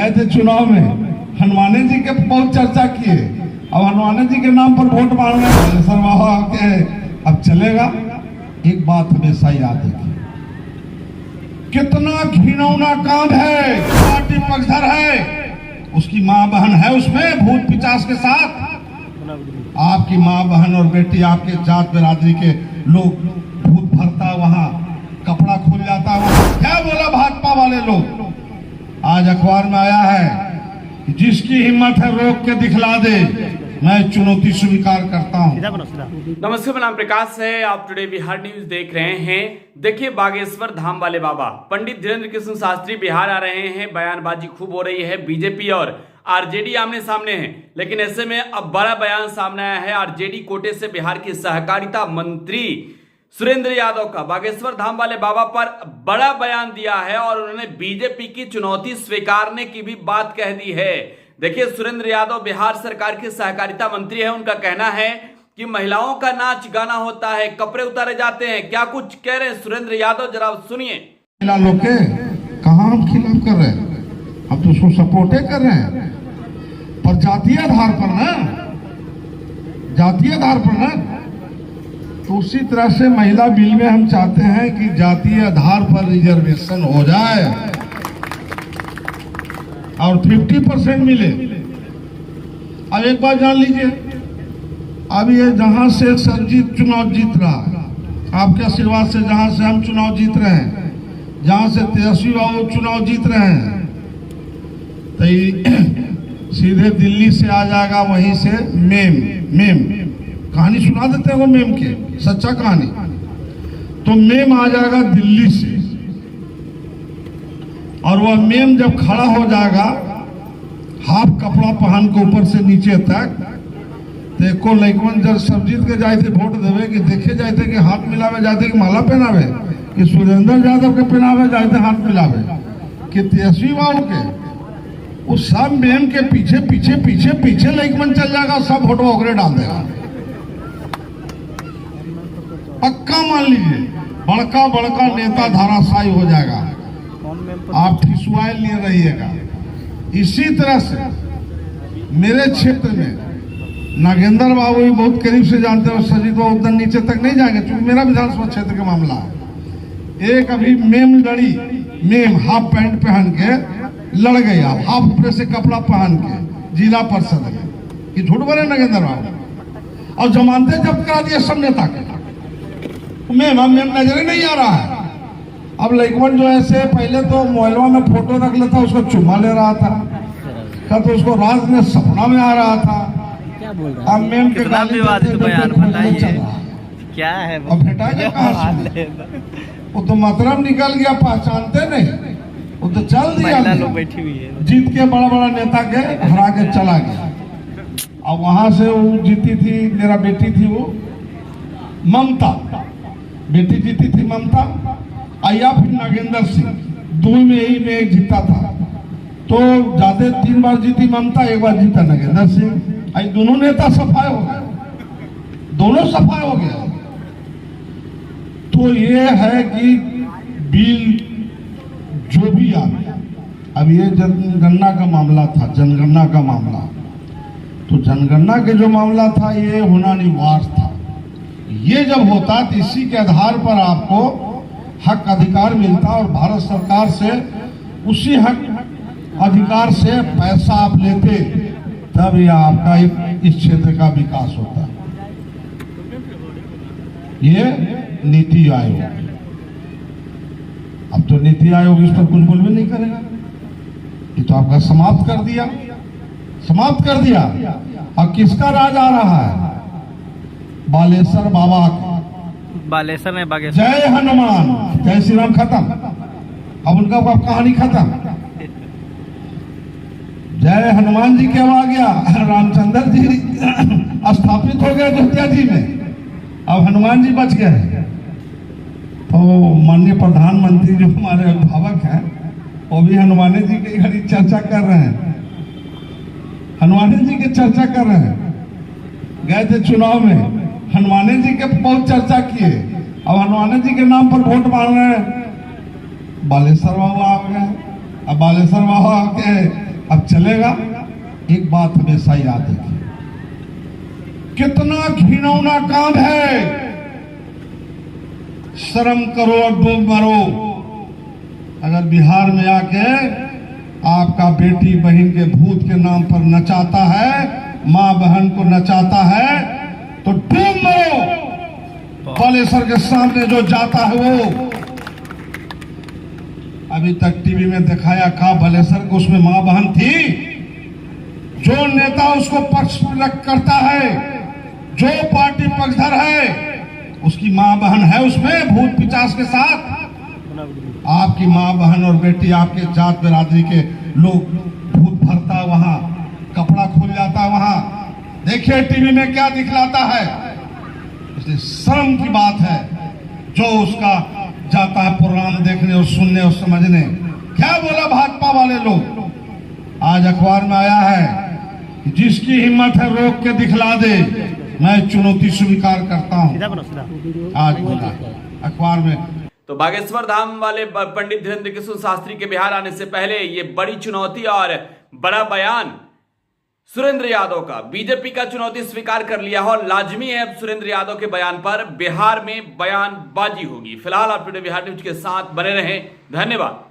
गए थे चुनाव में, हनुमान जी के बहुत चर्चा किए। अब हनुमान जी के नाम पर वोट मांग रहे हैं सर वहां के, अब चलेगा। एक बात हमेशा याद रखिए, कितना घिनौना काम है, पार्टी पक्षधर है, उसकी माँ बहन है उसमें भूत पिचास के साथ। आपकी माँ बहन और बेटी, आपके जात बिरादरी के लोग, भूत भरता वहां, कपड़ा खुल जाता वहां। क्या बोला भाजपा वाले लोग? आज अखबार में आया है कि जिसकी हिम्मत है रोक के दिखला दे, मैं चुनौती स्वीकार करता हूं। नमस्कार, मेरा नाम प्रकाश है, आप टुडे बिहार न्यूज देख रहे हैं। देखिए, बागेश्वर धाम वाले बाबा पंडित धीरेन्द्र कृष्ण शास्त्री बिहार आ रहे हैं। बयानबाजी खूब हो रही है, बीजेपी और आरजेडी आमने सामने हैं। लेकिन ऐसे में अब बड़ा बयान सामने आया है आरजेडी कोटे से बिहार की सहकारिता मंत्री सुरेंद्र यादव का। बागेश्वर धाम वाले बाबा पर बड़ा बयान दिया है और उन्होंने बीजेपी की चुनौती स्वीकारने की भी बात कह दी है। देखिए, सुरेंद्र यादव बिहार सरकार के सहकारिता मंत्री है। उनका कहना है कि महिलाओं का नाच गाना होता है, कपड़े उतारे जाते हैं। क्या कुछ कह रहे हैं सुरेंद्र यादव, जरा सुनिए। लोग के कहाँ हम खिलाफ कर रहे हैं, हम तो उसको सपोर्ट कर रहे हैं, पर जातीय आधार पर ना, जातीय आधार पर ना। तो उसी तरह से महिला बिल में हम चाहते हैं कि जातीय आधार पर रिजर्वेशन हो जाए और 50% मिले। अब एक बात जान लीजिए, अब ये जहां से सरजीत चुनाव जीत रहा, आपके आशीर्वाद से जहां से हम चुनाव जीत रहे हैं, जहां से तेजस्वी बाबू चुनाव जीत रहे हैं, तो सीधे दिल्ली से आ जाएगा, वहीं से मेम कहानी सुना देते हैं वो मेम के, सच्चा कहानी। तो मेम आ जाएगा दिल्ली से, और वह मेम जब खड़ा हो जाएगा हाफ कपड़ा पहन के ऊपर से नीचे तक, तो एको लइकवन जब सब जीत के जाए थे वोट देवे कि देखे जाए थे कि हाथ मिलावे जाते कि माला पहनावे, कि सुरेंद्र यादव के पहनावे जाए थे हाथ मिलावे, कि तेजस्वी बाबू के। उस सब मेम के पीछे पीछे पीछे पीछे लइकवन चल जाएगा, सब फोटो ओकरे डाल देगा। पक्का मान लीजिए, बड़का बड़का नेता धाराशायी हो जाएगा, आप ठिसुआए लिए रहिएगा। इसी तरह से मेरे क्षेत्र में नागेंद्र बाबू भी बहुत करीब से जानते हैं, सजीत बाबू उतना नीचे तक नहीं जाएंगे क्योंकि मेरा विधानसभा क्षेत्र का मामला है। एक अभी मेम लड़ी, मेम हाफ पैंट पहन के लड़ गई, आप हाफ ऊपर से कपड़ा पहन के जिला परिषद में, कि झूठ बोले नागेंद्र बाबू, और जमानते जब्त करा दिए सब नेता के। मेम नजरे नहीं आ रहा है। अब लइकवन जो ऐसे पहले तो मोबाइलवा में फोटो रख लेता, उसको चुम्मा ले रहा था, तो उसको रात में सपना में आ रहा था। क्या बोल रहा है? अब मेम के बयान बताइए क्या है? अब भेटाएगा कहाँ से? वो तो मतलब निकल गया, पहचानते नहीं, वो तो चल दिया, लोग बैठी हुई है, जीत के बड़ा बड़ा नेता के हरा के चला गया। अब वहां से वो जीती थी, मेरा बेटी थी वो ममता, बेटी जीती थी ममता, या फिर नागेंद्र सिंह, दो में यही में एक जीता था। तो ज्यादा 3 बार जीती ममता, 1 बार जीता नागेंद्र सिंह। आई दोनों नेता सफाए हो गए, दोनों सफाए हो गए। तो ये है कि बिल जो भी आ, अब ये जनगणना का मामला था, जनगणना का मामला, तो जनगणना के जो मामला था ये होना अनिवार्य था। ये जब होता तो इसी के आधार पर आपको हक अधिकार मिलता, और भारत सरकार से उसी हक अधिकार से पैसा आप लेते, तब यह आपका इस क्षेत्र का विकास होता। ये नीति आयोग, अब तो नीति आयोग इस पर कुछ बोल भी नहीं करेगा, ये तो आपका समाप्त कर दिया, समाप्त कर दिया। और किसका राज आ रहा है? बालेश्वर बाबा का। बालेश्वर में बागेश्वर। जय हनुमान, जय श्री राम खत्म, अब उनका कहानी खत्म। जय हनुमान जी क्या आ गया, रामचंद्र जी स्थापित हो गए अयोध्या जी में, अब हनुमान जी बच गए। तो माननीय प्रधानमंत्री जो हमारे अभिभावक हैं, वो भी हनुमान जी की घड़ी चर्चा कर रहे हैं, हनुमान जी की चर्चा कर रहे हैं। गए थे चुनाव में, हनुमान जी के बहुत चर्चा किए। अब हनुमान जी के नाम पर वोट मांग रहे हैं, बालेश्वर बाबू आ गए। अब बालेश्वर बाबू आके अब चलेगा। एक बात हमेशा याद रखिए, कितना घिनौना काम है। शर्म करो और डूब मरो। अगर बिहार में आके आपका बेटी बहन के भूत के नाम पर नचाता है, मां बहन को नचाता है, तो डूब मरो। बालेश्वर के सामने जो जाता है वो अभी तक टीवी में दिखाया का बालेश्वर को, उसमें मां बहन थी। जो नेता उसको पक्ष करता है, जो पार्टी पक्षधर है, उसकी मां बहन है उसमें भूत पिचास के साथ। आपकी मां बहन और बेटी, आपके जात बिरादरी के लोग, भूत भरता वहां, कपड़ा खुल जाता वहां। देखिए टीवी में क्या दिखलाता है। इसलिए शर्म की बात है जो उसका जाता है प्रोग्राम देखने और सुनने और समझने। क्या बोला भाजपा वाले लोग? आज अखबार में आया है कि जिसकी हिम्मत है रोक के दिखला दे, मैं चुनौती स्वीकार करता हूं। आज बोला अखबार में। तो बागेश्वर धाम वाले पंडित धीरेंद्र किशोर शास्त्री के बिहार आने से पहले ये बड़ी चुनौती और बड़ा बयान सुरेंद्र यादव का, बीजेपी का चुनौती स्वीकार कर लिया और लाजमी है अब सुरेंद्र यादव के बयान पर बिहार में बयानबाजी होगी। फिलहाल आप टुडे बिहार न्यूज के साथ बने रहें। धन्यवाद।